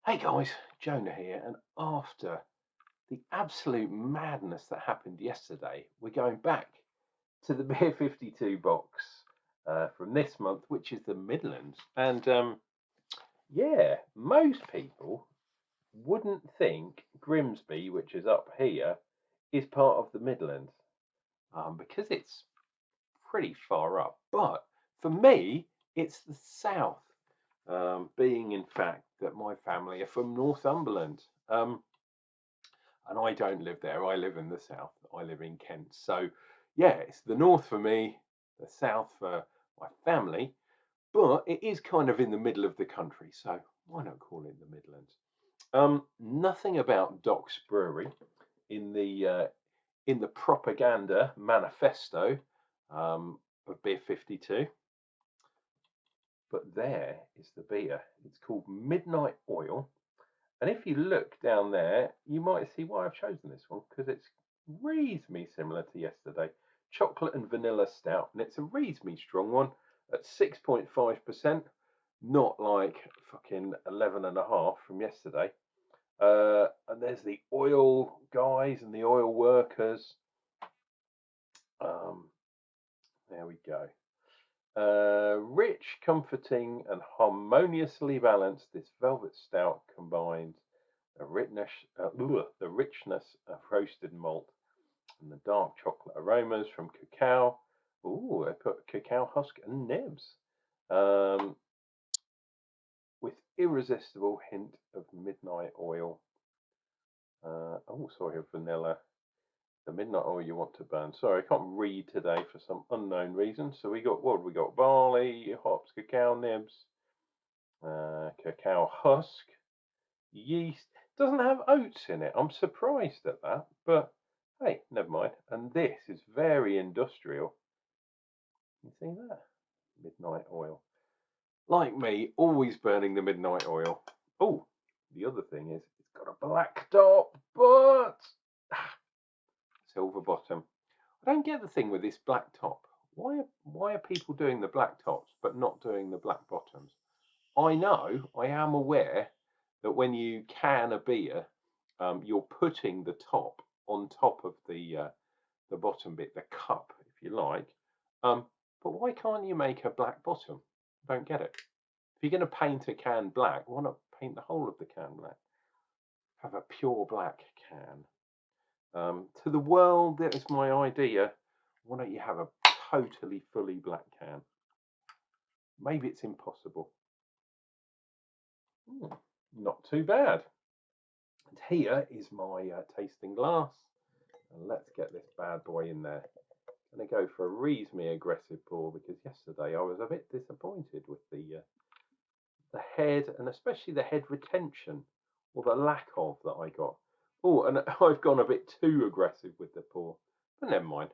Hey guys, Jonah here, and after the absolute madness that happened yesterday, we're going back to the Beer 52 box from this month, which is the Midlands. And yeah, most people wouldn't think Grimsby, which is up here, is part of the Midlands because it's pretty far up. But for me, it's the south, being in fact that my family are from Northumberland. And I don't live there. I live in the south. I live in Kent. So, yeah, it's the north for me, the south for my family, but it is kind of in the middle of the country. So why not call it the Midlands? Nothing about Doc's Brewery in the propaganda manifesto of Beer 52, but there is the beer. It's called Midnight Oil. And if you look down there, you might see why I've chosen this one, because it's reasonably similar to yesterday. Chocolate and vanilla stout, and it's a reasonably strong one at 6.5%, not like fucking 11.5 from yesterday. And there's the oil guys and the oil workers. There we go. Rich, comforting, and harmoniously balanced, this velvet stout combines the richness of roasted malt and the dark chocolate aromas from cacao. Ooh, they put cacao husk and nibs, with irresistible hint of midnight oil. Oh, sorry, of vanilla. The midnight oil you want to burn. Sorry, I can't read today for some unknown reason. So we got what? We got barley, hops, cacao nibs, cacao husk, yeast. Doesn't have oats in it. I'm surprised at that, but hey, never mind. And this is very industrial. You see that? Midnight oil. Like me, always burning the midnight oil. Oh, the other thing is it's got a black top, but silver bottom. I don't get the thing with this black top. Why are people doing the black tops but not doing the black bottoms? I know, I am aware that when you can a beer, you're putting the top on top of the bottom bit, the cup, if you like. But why can't you make a black bottom? I don't get it. If you're going to paint a can black, why not paint the whole of the can black? Have a pure black can. To the world, that is my idea. Why don't you have a totally fully black can? Maybe it's impossible. Not too bad. And here is my tasting glass. And let's get this bad boy in there. I'm going to go for a reasonably aggressive pour because yesterday I was a bit disappointed with the head, and especially the head retention, or the lack of, that I got. Oh, and I've gone a bit too aggressive with the pour, but never mind.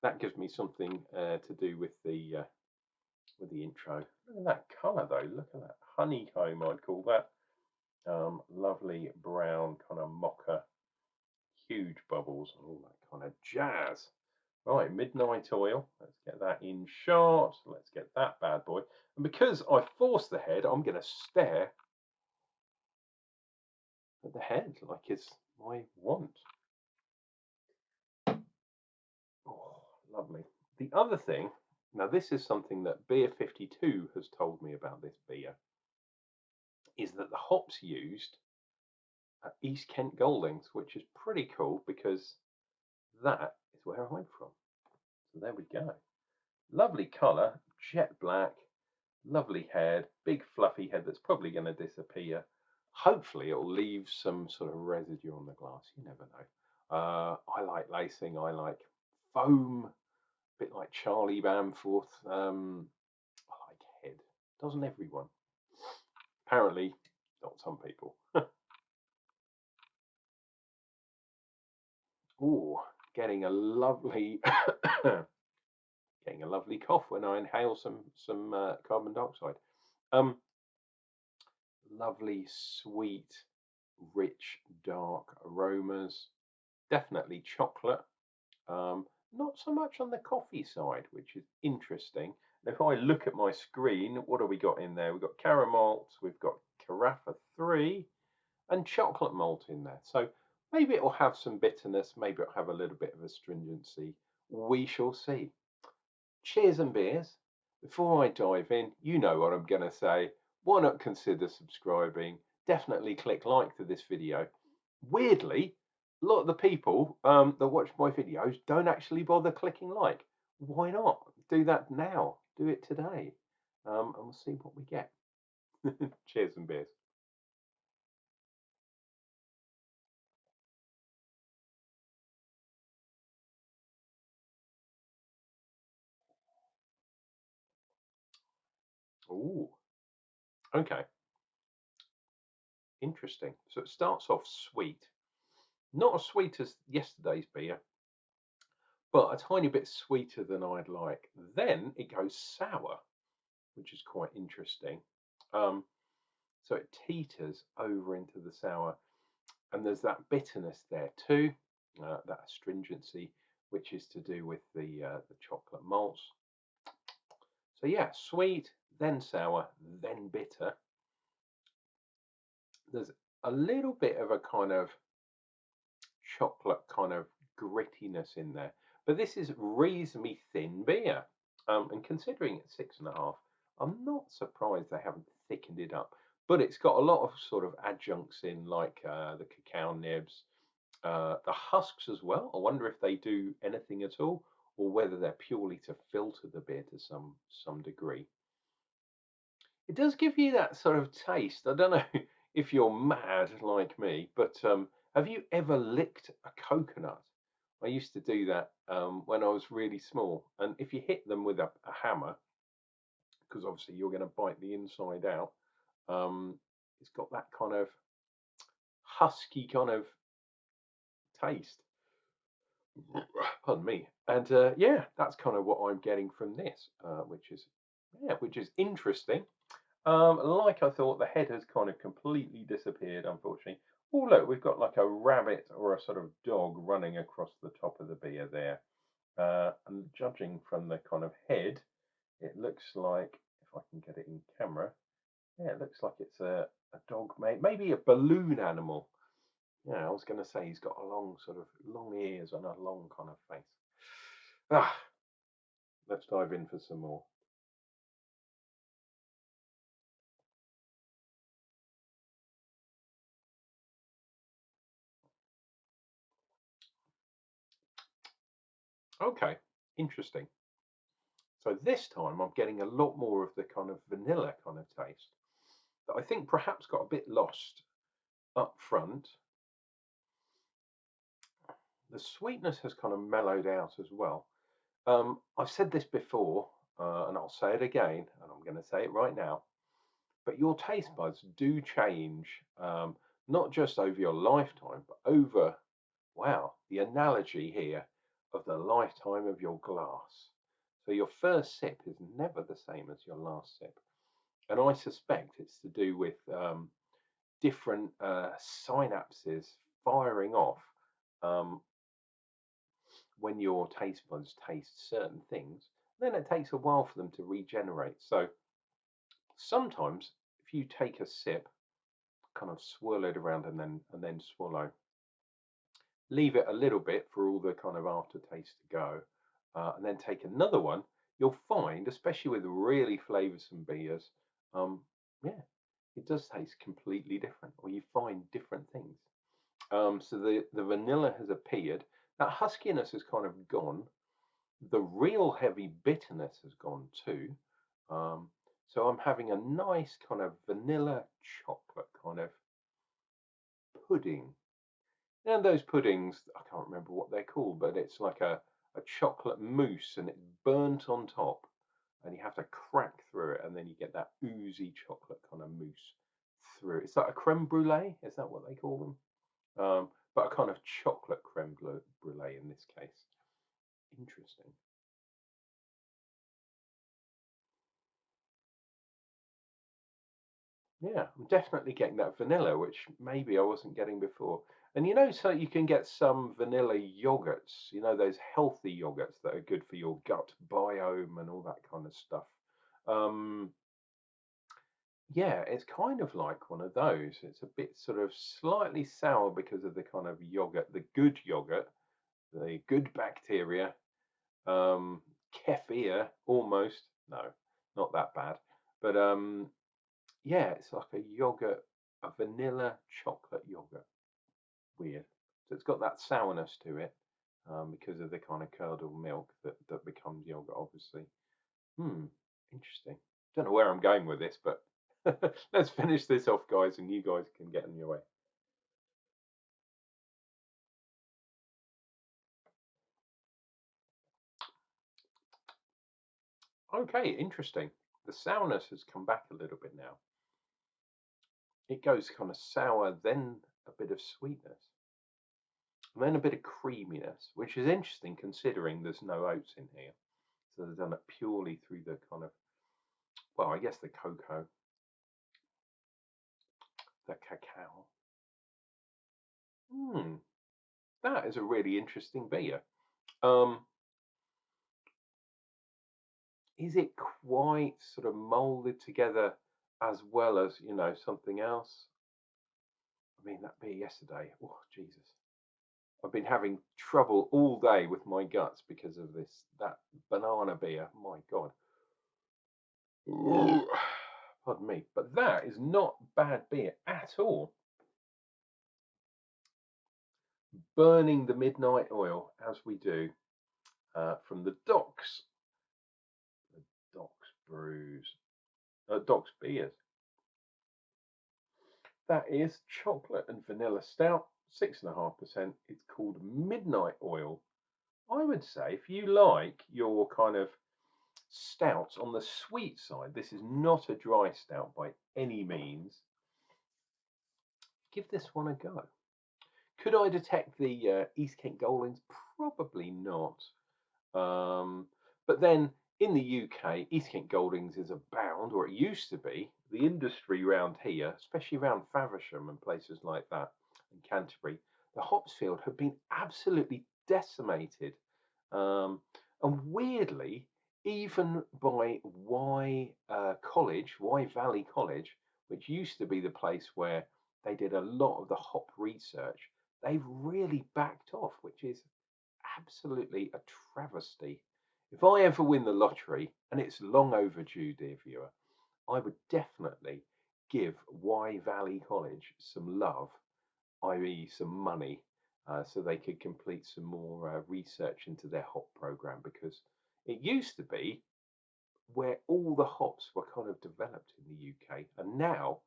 That gives me something to do with the intro. Look at that colour though. Look at that honeycomb, I'd call that. Lovely brown kind of mocha, huge bubbles, and all that kind of jazz. Right, midnight oil. Let's get that in shot. Let's get that bad boy. And because I forced the head, I'm going to stare at the head like it's my want. Oh, lovely. The other thing, now this is something that Beer 52 has told me about this beer, is that the hops used are East Kent Goldings, which is pretty cool because that is where I'm from. So there we go. Lovely colour, jet black, lovely head, big fluffy head that's probably going to disappear. Hopefully it'll leave some sort of residue on the glass. You never know. I like lacing. I like foam, a bit like Charlie Bamforth. I like head. Doesn't everyone? Apparently, not some people. Oh, getting a lovely, getting a lovely cough when I inhale some carbon dioxide. Lovely, sweet, rich, dark aromas. Definitely chocolate. Not so much on the coffee side, which is interesting. And if I look at my screen, what have we got in there? We've got caramels, we've got Carafa 3, and chocolate malt in there. So maybe it will have some bitterness, maybe it'll have a little bit of astringency. We shall see. Cheers and beers. Before I dive in, you know what I'm going to say. Why not consider subscribing? Definitely click like to this video. Weirdly, a lot of the people that watch my videos don't actually bother clicking like. Why not? Do that now. Do it today. And we'll see what we get. Cheers and beers. Ooh, okay. Interesting. So it starts off sweet. Not as sweet as yesterday's beer, but a tiny bit sweeter than I'd like. Then it goes sour, which is quite interesting. Um, so it teeters over into the sour, and there's that bitterness there too, that astringency, which is to do with the chocolate malts. So yeah, sweet, then sour, then bitter. There's a little bit of a kind of chocolate kind of grittiness in there, but this is reasonably thin beer. And considering it's 6.5, I'm not surprised they haven't thickened it up. But it's got a lot of sort of adjuncts in, like the cacao nibs, the husks as well. I wonder if they do anything at all, or whether they're purely to filter the beer to some degree. It does give you that sort of taste. I don't know if you're mad like me, but have you ever licked a coconut? I used to do that when I was really small. And if you hit them with a hammer, because obviously you're going to bite the inside out, it's got that kind of husky kind of taste. Pardon me. And yeah, that's kind of what I'm getting from this, which is interesting. Like I thought, the head has kind of completely disappeared, unfortunately. Oh, look, we've got like a rabbit or a sort of dog running across the top of the beer there. And judging from the kind of head, it looks like, if I can get it in camera, yeah, it looks like it's a dog, maybe a balloon animal. Yeah, I was going to say he's got a long sort of long ears and a long kind of face. Ah, let's dive in for some more. Okay, interesting. So this time I'm getting a lot more of the kind of vanilla kind of taste that I think perhaps got a bit lost up front. The sweetness has kind of mellowed out as well. I've said this before, and I'll say it again, and I'm going to say it right now. But your taste buds do change, not just over your lifetime, but over, wow, the analogy here of the lifetime of your glass. So your first sip is never the same as your last sip. And I suspect it's to do with different synapses firing off um, when your taste buds taste certain things. Then it takes a while for them to regenerate. So sometimes, if you take a sip, kind of swirl it around and then swallow, leave it a little bit for all the kind of aftertaste to go, and then take another one, you'll find, especially with really flavoursome beers, yeah, it does taste completely different, or you find different things. So the vanilla has appeared. That huskiness has kind of gone. The real heavy bitterness has gone too. Um, so I'm having a nice kind of vanilla chocolate kind of pudding. And those puddings, I can't remember what they're called, but it's like a chocolate mousse and it's burnt on top. And you have to crack through it, and then you get that oozy chocolate kind of mousse through. Is that a creme brulee? Is that what they call them? But a kind of chocolate creme brulee in this case. Interesting. Yeah, I'm definitely getting that vanilla, which maybe I wasn't getting before. And so you can get some vanilla yogurts, those healthy yogurts that are good for your gut biome and all that kind of stuff. Um, yeah, it's kind of like one of those. It's a bit sort of slightly sour because of the kind of yogurt, the good bacteria, um, kefir almost. No, not that bad. But yeah, it's like a yogurt, a vanilla chocolate yogurt. Weird. So it's got that sourness to it because of the kind of curdled milk that becomes yogurt, obviously. Hmm, interesting. Don't know where I'm going with this, but let's finish this off, guys, and you guys can get on your way. Okay, interesting. The sourness has come back a little bit now. It goes kind of sour, then a bit of sweetness, and then a bit of creaminess, which is interesting considering there's no oats in here. So they've done it purely through the kind of, well, I guess the cocoa, the cacao. Hmm, that is a really interesting beer. Um, is it quite sort of molded together as well as, something else? I mean, that beer yesterday, oh, Jesus. I've been having trouble all day with my guts because of that banana beer. My God. Ooh, pardon me. But that is not bad beer at all. Burning the midnight oil as we do from the Docks. The Docks brews. Docks beers. That is chocolate and vanilla stout, 6.5%. It's called Midnight Oil. I would say if you like your kind of stouts on the sweet side, this is not a dry stout by any means. Give this one a go. Could I detect the East Kent Goldings? Probably not. But then in the UK, East Kent Goldings is abound, or it used to be. The industry round here, especially around Faversham and places like that, and Canterbury, the hops field have been absolutely decimated. And weirdly, even by Y Valley College, which used to be the place where they did a lot of the hop research, they've really backed off, which is absolutely a travesty. If I ever win the lottery, and it's long overdue, dear viewer, I would definitely give Y Valley College some love, i.e., some money, so they could complete some more research into their hop program because it used to be where all the hops were kind of developed in the UK, and now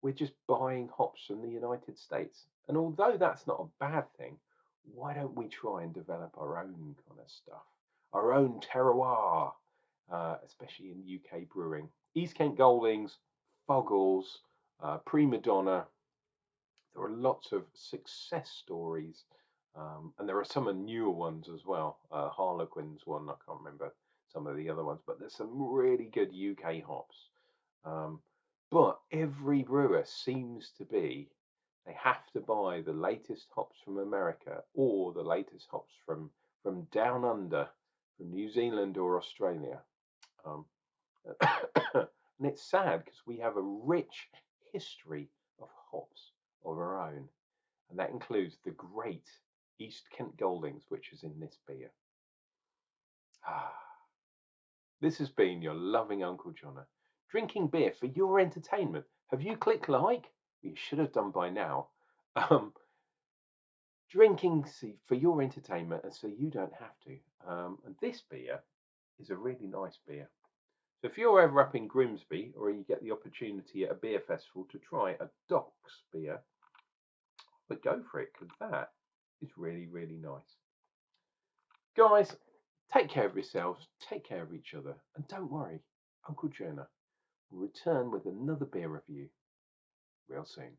we're just buying hops from the United States. And although that's not a bad thing, why don't we try and develop our own kind of stuff, our own terroir, especially in UK brewing? East Kent Goldings, Fuggles, Prima Donna. There are lots of success stories, and there are some newer ones as well. Harlequin's one, I can't remember some of the other ones, but there's some really good UK hops. Um, but every brewer seems to be they have to buy the latest hops from America or the latest hops from down under, from New Zealand or Australia. Um, and it's sad because we have a rich history of hops of our own, and that includes the great East Kent Goldings, which is in this beer. Ah, this has been your loving Unclejona, drinking beer for your entertainment. Have you clicked like? You should have done by now. Um, drinking for your entertainment, and so you don't have to. And this beer is a really nice beer. So if you're ever up in Grimsby or you get the opportunity at a beer festival to try a Docks beer, but go for it because that is really, really nice. Guys, take care of yourselves, take care of each other, and don't worry, Unclejona will return with another beer review real soon.